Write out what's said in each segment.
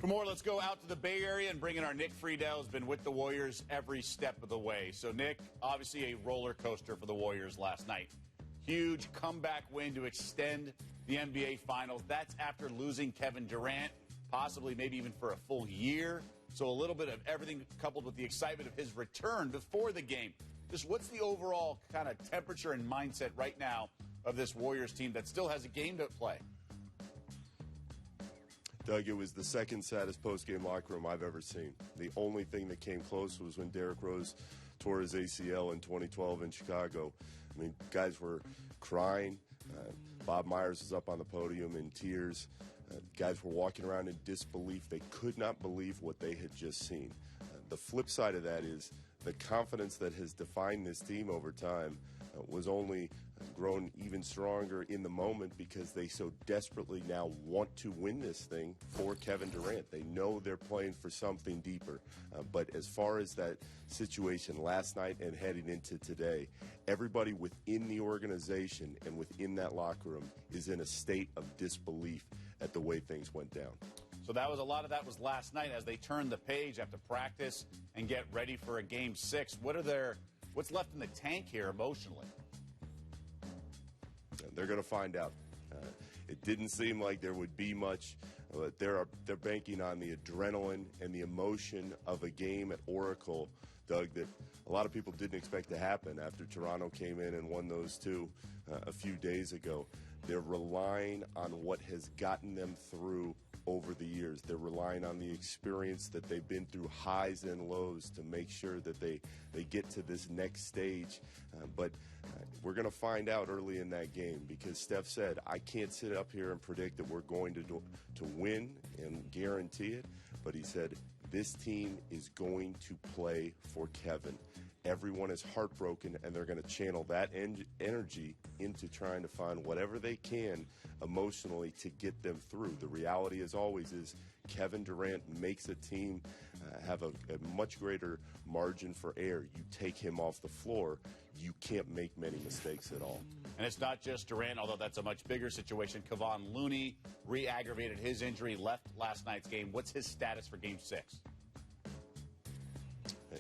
For more, let's go out to the Bay Area and bring in our Nick Friedell, who's been with the Warriors every step of the way. So, Nick, obviously a roller coaster for the Warriors last night. Huge comeback win to extend the NBA Finals. That's after losing Kevin Durant, possibly maybe even for a full year. So a little bit of everything coupled with the excitement of his return before the game. Just what's the overall kind of temperature and mindset right now of this Warriors team that still has a game to play? Doug, it was the second saddest post-game locker room I've ever seen. The only thing that came close was when Derrick Rose tore his ACL in 2012 in Chicago. I mean, guys were crying. Bob Myers was up on the podium in tears. Guys were walking around in disbelief. They could not believe what they had just seen. The flip side of that is the confidence that has defined this team over time was only grown even stronger in the moment because they so desperately now want to win this thing for Kevin Durant. They know they're playing for something deeper. But as far as that situation last night and heading into today, everybody within the organization and within that locker room is in a state of disbelief at the way things went down. So that was a lot of that was last night as they turned the page after practice and get ready for a Game 6. What's left in the tank here emotionally? They're going to find out. It didn't seem like there would be much, but they're banking on the adrenaline and the emotion of a game at Oracle, Doug, that a lot of people didn't expect to happen after Toronto came in and won those two a few days ago. They're relying on what has gotten them through over the years. They're relying on the experience that they've been through, highs and lows, to make sure that they get to this next stage. But we're going to find out early in that game because Steph said, I can't sit up here and predict that we're going to win and guarantee it. But he said, this team is going to play for Kevin. Everyone is heartbroken, and they're going to channel that energy into trying to find whatever they can emotionally to get them through. The reality, as always, is Kevin Durant makes a team have a much greater margin for error. You take him off the floor, you can't make many mistakes at all. And it's not just Durant, although that's a much bigger situation. Kevon Looney re-aggravated his injury, left last night's game. What's his status for Game 6?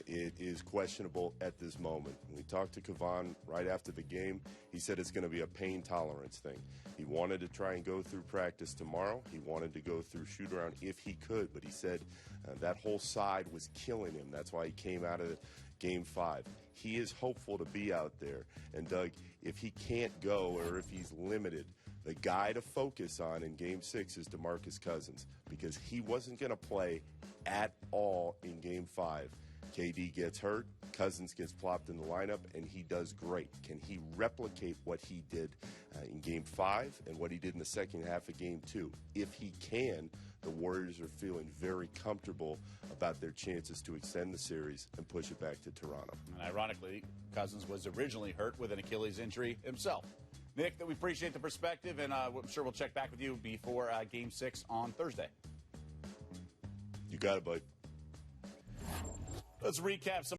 It is questionable at this moment. We talked to Kevon right after the game. He said it's going to be a pain tolerance thing. He wanted to try and go through practice tomorrow. He wanted to go through shoot-around if he could, but he said that whole side was killing him. That's why he came out of Game 5. He is hopeful to be out there. And, Doug, if he can't go or if he's limited, the guy to focus on in Game 6 is DeMarcus Cousins because he wasn't going to play at all in Game 5. KD gets hurt, Cousins gets plopped in the lineup, and he does great. Can he replicate what he did in Game 5 and what he did in the second half of Game 2? If he can, the Warriors are feeling very comfortable about their chances to extend the series and push it back to Toronto. And ironically, Cousins was originally hurt with an Achilles injury himself. Nick, we appreciate the perspective, and I'm sure we'll check back with you before Game 6 on Thursday. You got it, bud. Let's recap some